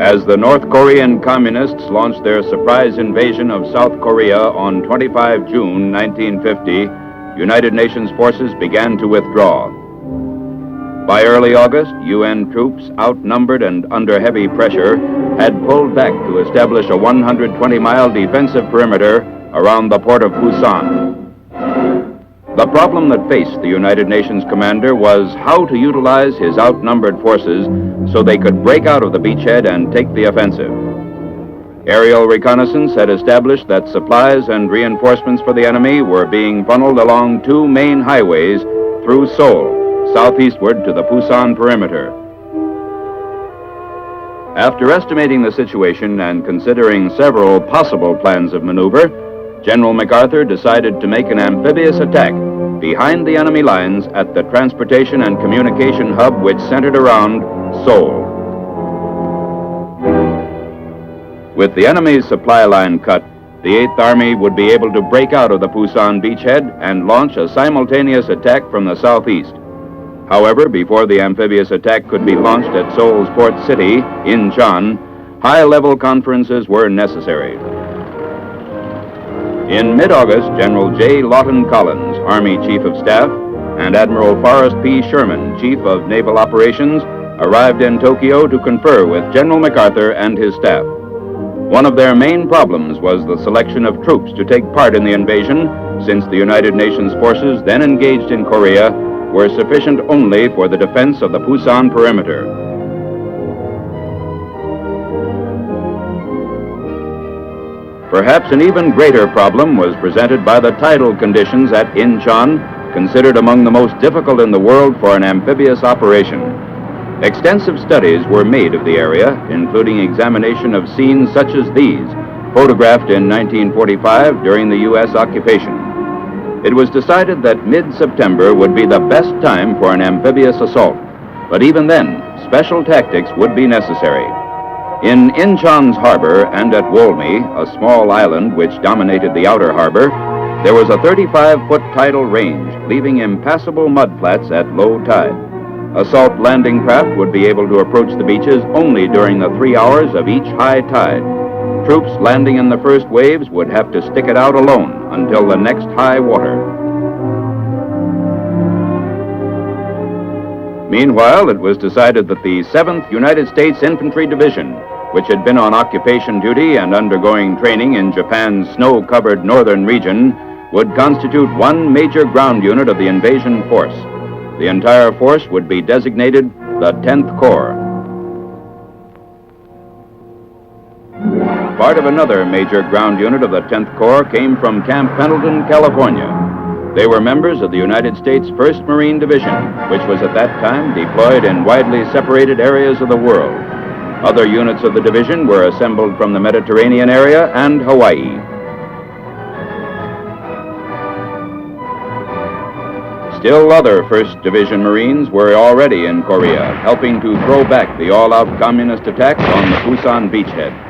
As the North Korean communists launched their surprise invasion of South Korea on 25 June 1950, United Nations forces began to withdraw. By early August, UN troops, outnumbered and under heavy pressure, had pulled back to establish a 120-mile defensive perimeter around the port of Busan. The problem that faced the United Nations commander was how to utilize his outnumbered forces so they could break out of the beachhead and take the offensive. Aerial reconnaissance had established that supplies and reinforcements for the enemy were being funneled along two main highways through Seoul, southeastward to the Busan perimeter. After estimating the situation and considering several possible plans of maneuver, General MacArthur decided to make an amphibious attack behind the enemy lines at the transportation and communication hub which centered around Seoul. With the enemy's supply line cut, the 8th Army would be able to break out of the Busan beachhead and launch a simultaneous attack from the southeast. However, before the amphibious attack could be launched at Seoul's port city, Incheon, high-level conferences were necessary. In mid-August, General J. Lawton Collins, Army Chief of Staff, and Admiral Forrest P. Sherman, Chief of Naval Operations, arrived in Tokyo to confer with General MacArthur and his staff. One of their main problems was the selection of troops to take part in the invasion, since the United Nations forces then engaged in Korea were sufficient only for the defense of the Busan perimeter. Perhaps an even greater problem was presented by the tidal conditions at Incheon, considered among the most difficult in the world for an amphibious operation. Extensive studies were made of the area, including examination of scenes such as these, photographed in 1945 during the U.S. occupation. It was decided that mid-September would be the best time for an amphibious assault, but even then, special tactics would be necessary. In Incheon's harbor and at Wolmi, a small island which dominated the outer harbor, there was a 35-foot tidal range, leaving impassable mudflats at low tide. Assault landing craft would be able to approach the beaches only during the 3 hours of each high tide. Troops landing in the first waves would have to stick it out alone until the next high water. Meanwhile, it was decided that the 7th United States Infantry Division, which had been on occupation duty and undergoing training in Japan's snow-covered northern region, would constitute one major ground unit of the invasion force. The entire force would be designated the 10th Corps. Part of another major ground unit of the 10th Corps came from Camp Pendleton, California. They were members of the United States 1st Marine Division, which was at that time deployed in widely separated areas of the world. Other units of the division were assembled from the Mediterranean area and Hawaii. Still other 1st Division Marines were already in Korea, helping to throw back the all-out communist attack on the Busan beachhead.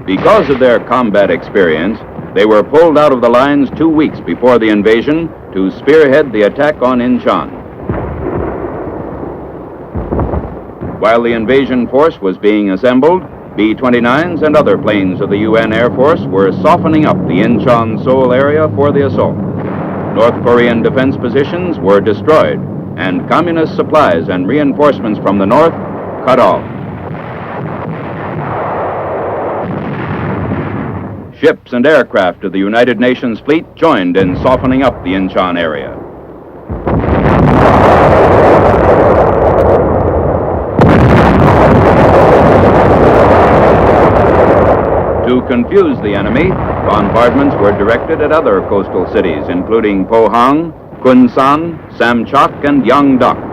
Because of their combat experience, they were pulled out of the lines 2 weeks before the invasion to spearhead the attack on Incheon. While the invasion force was being assembled, B-29s and other planes of the UN Air Force were softening up the Incheon-Seoul area for the assault. North Korean defense positions were destroyed, and communist supplies and reinforcements from the north cut off. Ships and aircraft of the United Nations fleet joined in softening up the Incheon area. To confuse the enemy, bombardments were directed at other coastal cities, including Pohang, Kunsan, Samchok, and Yeongdeok.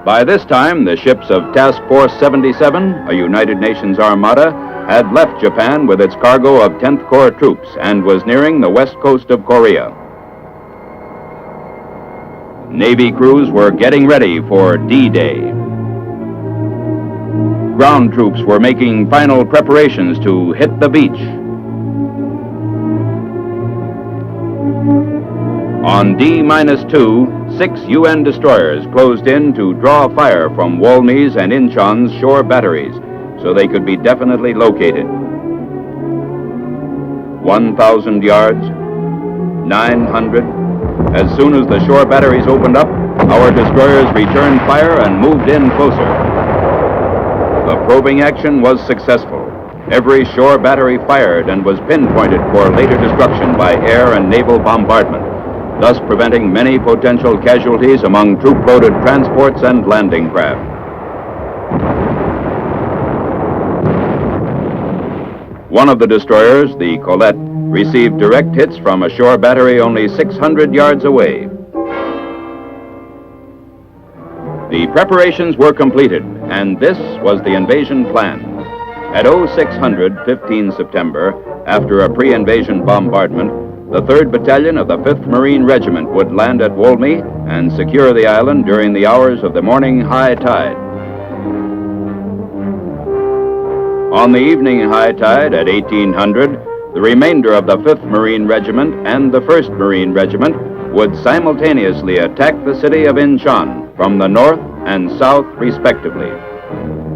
By this time, the ships of Task Force 77, a United Nations armada, had left Japan with its cargo of 10th Corps troops and was nearing the west coast of Korea. Navy crews were getting ready for D-Day. Ground troops were making final preparations to hit the beach. On D-2, 6 UN destroyers closed in to draw fire from Walmey's and INCHON's shore batteries so they could be definitely located. 1,000 yards, 900. As soon as the shore batteries opened up, our destroyers returned fire and moved in closer. The probing action was successful. Every shore battery fired and was pinpointed for later destruction by air and naval bombardment, thus preventing many potential casualties among troop-loaded transports and landing craft. One of the destroyers, the Colette, received direct hits from a shore battery only 600 yards away. The preparations were completed, and this was the invasion plan. At 0600, 15 September, after a pre-invasion bombardment, the 3rd Battalion of the 5th Marine Regiment would land at Walmey and secure the island during the hours of the morning high tide. On the evening high tide at 1800, the remainder of the 5th Marine Regiment and the 1st Marine Regiment would simultaneously attack the city of INCHON from the north and south respectively.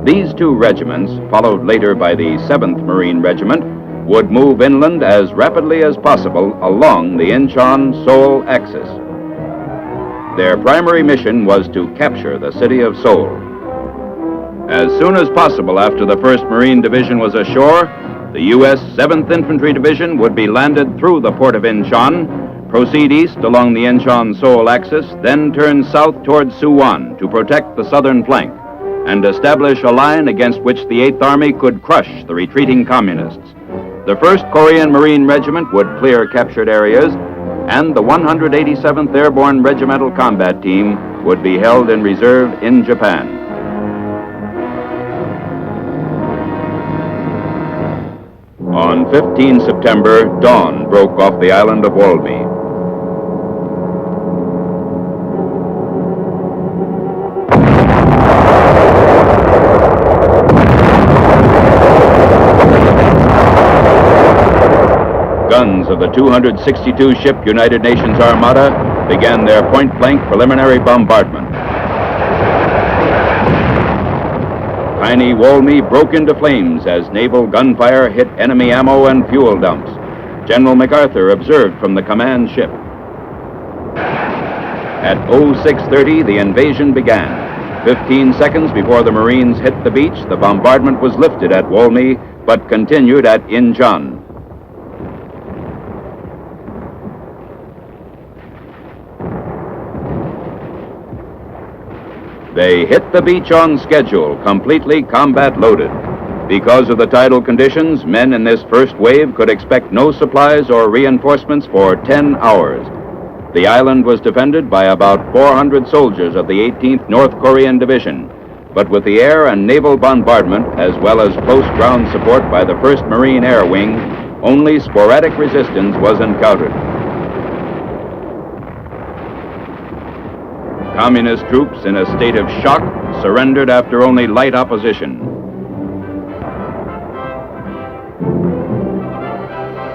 These two regiments, followed later by the 7th Marine Regiment, would move inland as rapidly as possible along the INCHON-Seoul axis. Their primary mission was to capture the city of Seoul. As soon as possible after the 1st Marine Division was ashore, the U.S. 7th Infantry Division would be landed through the port of INCHON, proceed east along the INCHON-Seoul axis, then turn south toward Suwon to protect the southern flank and establish a line against which the 8th Army could crush the retreating communists. The 1st Korean Marine Regiment would clear captured areas, and the 187th Airborne Regimental Combat Team would be held in reserve in Japan. On 15 September, dawn broke off the island of Walmey. Guns of the 262-ship United Nations Armada began their point-blank preliminary bombardment. Tiny Walmey broke into flames as naval gunfire hit enemy ammo and fuel dumps. General MacArthur observed from the command ship. At 0630, the invasion began. 15 seconds before the Marines hit the beach, the bombardment was lifted at Walmey, but continued at INCHON. They hit the beach on schedule, completely combat-loaded. Because of the tidal conditions, men in this first wave could expect no supplies or reinforcements for 10 hours. The island was defended by about 400 soldiers of the 18th North Korean Division, but with the air and naval bombardment, as well as close ground support by the 1st Marine Air Wing, only sporadic resistance was encountered. Communist troops, in a state of shock, surrendered after only light opposition.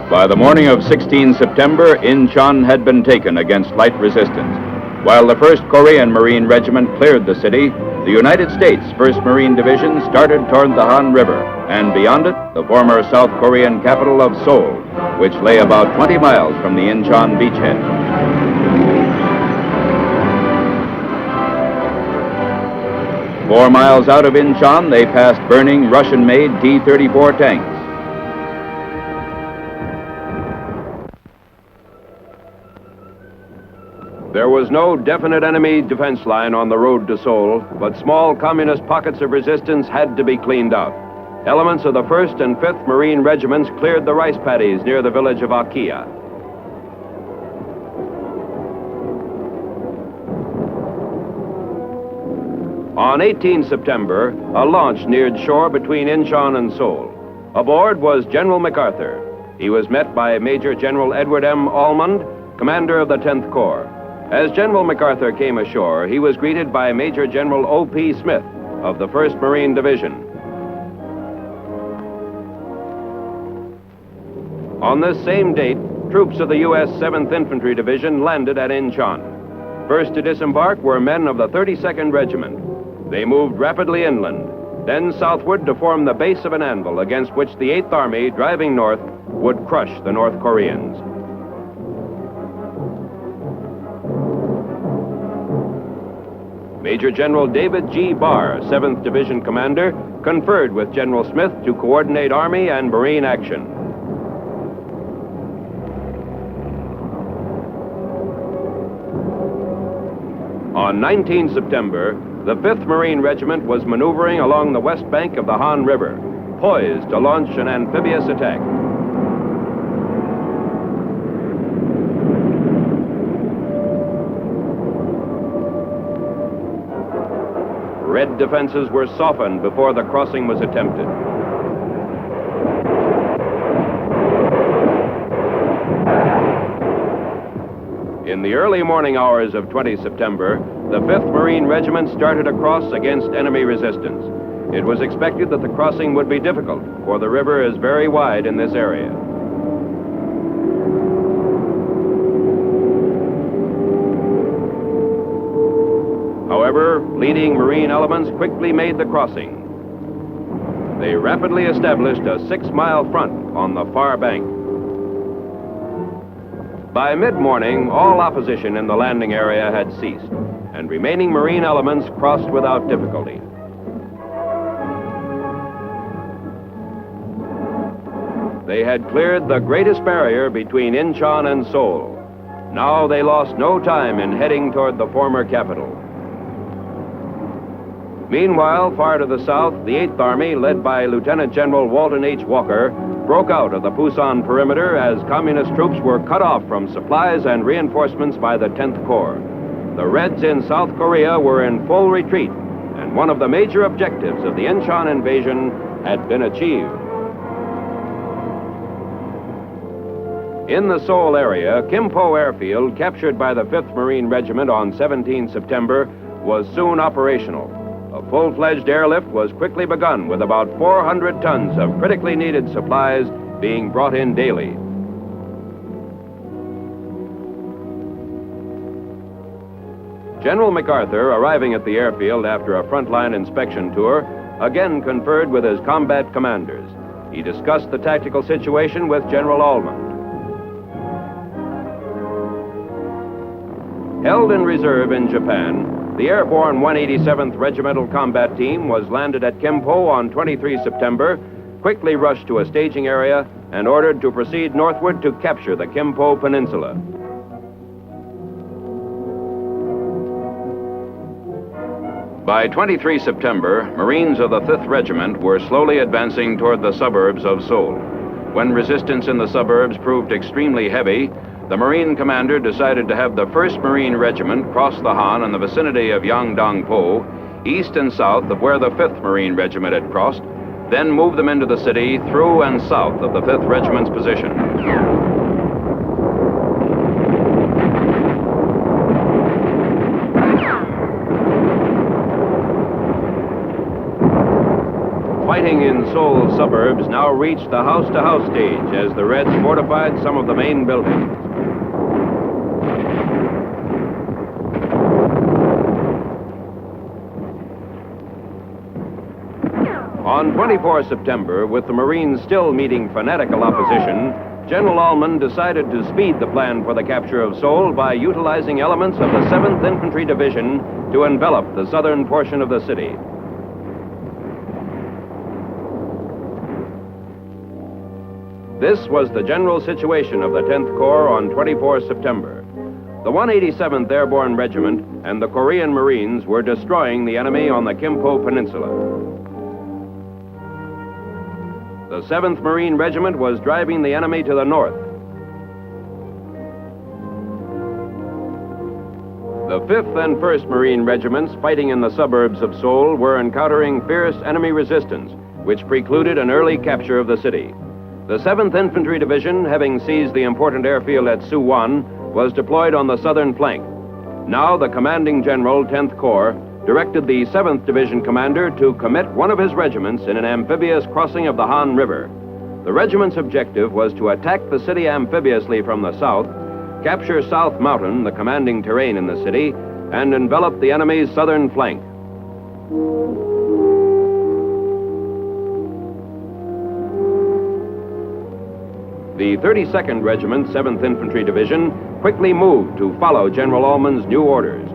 By the morning of 16 September, INCHON had been taken against light resistance. While the 1st Korean Marine Regiment cleared the city, the United States 1st Marine Division started toward the Han River, and beyond it, the former South Korean capital of Seoul, which lay about 20 miles from the INCHON beachhead. 4 miles out of INCHON, they passed burning Russian-made T-34 tanks. There was no definite enemy defense line on the road to Seoul, but small communist pockets of resistance had to be cleaned out. Elements of the 1st and 5th Marine Regiments cleared the rice paddies near the village of Akia. On 18 September, a launch neared shore between INCHON and Seoul. Aboard was General MacArthur. He was met by Major General Edward M. Almond, commander of the 10th Corps. As General MacArthur came ashore, he was greeted by Major General O.P. Smith of the 1st Marine Division. On this same date, troops of the U.S. 7th Infantry Division landed at Incheon. First to disembark were men of the 32nd Regiment. They moved rapidly inland, then southward to form the base of an anvil against which the 8th Army, driving north, would crush the North Koreans. Major General David G. Barr, 7th Division Commander, conferred with General Smith to coordinate Army and Marine action. On 19 September, the 5th Marine Regiment was maneuvering along the west bank of the Han River, poised to launch an amphibious attack. Red defenses were softened before the crossing was attempted. In the early morning hours of 20 September, the 5th Marine Regiment started across against enemy resistance. It was expected that the crossing would be difficult, for the river is very wide in this area. However, leading Marine elements quickly made the crossing. They rapidly established a 6-mile front on the far bank. By mid-morning, all opposition in the landing area had ceased, and remaining Marine elements crossed without difficulty. They had cleared the greatest barrier between Incheon and Seoul. Now they lost no time in heading toward the former capital. Meanwhile, far to the south, the 8th Army, led by Lieutenant General Walton H. Walker, broke out of the Pusan perimeter as communist troops were cut off from supplies and reinforcements by the 10th Corps. The Reds in South Korea were in full retreat, and one of the major objectives of the Incheon invasion had been achieved. In the Seoul area, Kimpo Airfield, captured by the 5th Marine Regiment on 17 September, was soon operational. A full-fledged airlift was quickly begun with about 400 tons of critically needed supplies being brought in daily. General MacArthur, arriving at the airfield after a frontline inspection tour, again conferred with his combat commanders. He discussed the tactical situation with General Almond. Held in reserve in Japan, the airborne 187th Regimental Combat Team was landed at Kimpo on 23 September, quickly rushed to a staging area, and ordered to proceed northward to capture the Kimpo Peninsula. By 23 September, Marines of the 5th Regiment were slowly advancing toward the suburbs of Seoul. When resistance in the suburbs proved extremely heavy, the Marine commander decided to have the 1st Marine Regiment cross the Han in the vicinity of Yangdong-po, east and south of where the 5th Marine Regiment had crossed, then move them into the city through and south of the 5th Regiment's position. Fighting in Seoul's suburbs now reached the house-to-house stage as the Reds fortified some of the main buildings. On 24 September, with the Marines still meeting fanatical opposition, General Almond decided to speed the plan for the capture of Seoul by utilizing elements of the 7th Infantry Division to envelop the southern portion of the city. This was the general situation of the 10th Corps on 24 September. The 187th Airborne Regiment and the Korean Marines were destroying the enemy on the Kimpo Peninsula. The 7th Marine Regiment was driving the enemy to the north. The 5th and 1st Marine Regiments fighting in the suburbs of Seoul were encountering fierce enemy resistance, which precluded an early capture of the city. The 7th Infantry Division, having seized the important airfield at Suwon, was deployed on the southern flank. Now the commanding general, 10th Corps, directed the 7th Division commander to commit one of his regiments in an amphibious crossing of the Han River. The regiment's objective was to attack the city amphibiously from the south, capture South Mountain, the commanding terrain in the city, and envelop the enemy's southern flank. The 32nd Regiment, 7th Infantry Division, quickly moved to follow General Ullman's new orders.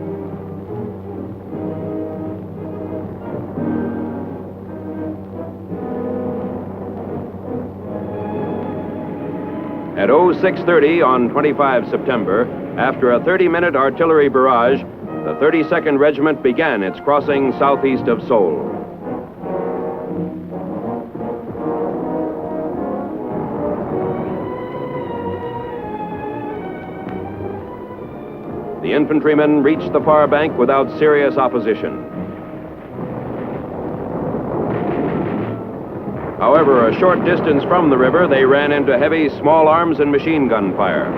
At 0630 on 25 September, after a 30-minute artillery barrage, the 32nd Regiment began its crossing southeast of Seoul. The infantrymen reached the far bank without serious opposition. However, a short distance from the river, they ran into heavy small arms and machine gun fire.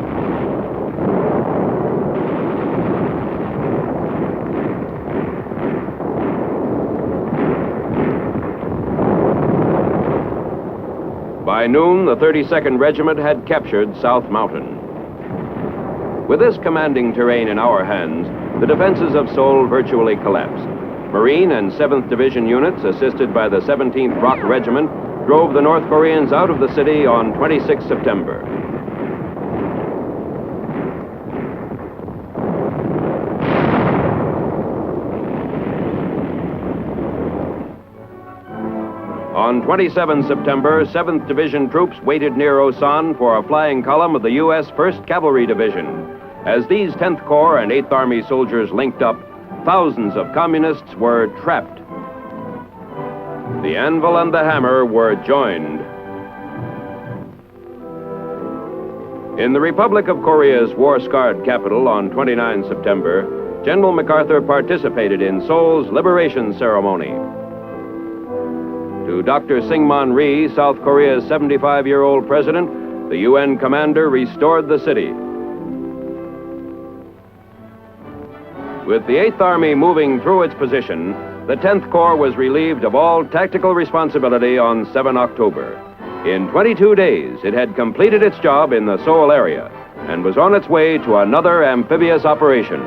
By noon, the 32nd Regiment had captured South Mountain. With this commanding terrain in our hands, the defenses of Seoul virtually collapsed. Marine and 7th Division units, assisted by the 17th Rock Regiment, drove the North Koreans out of the city on 26 September. On 27 September, 7th Division troops waited near Osan for a flying column of the U.S. 1st Cavalry Division. As these 10th Corps and 8th Army soldiers linked up, thousands of communists were trapped. The anvil and the hammer were joined. In the Republic of Korea's war-scarred capital on 29 September, General MacArthur participated in Seoul's liberation ceremony. To Dr. Syngman Rhee, South Korea's 75-year-old president, the UN commander restored the city. With the 8th Army moving through its position, the 10th Corps was relieved of all tactical responsibility on 7 October. In 22 days, it had completed its job in the Seoul area and was on its way to another amphibious operation.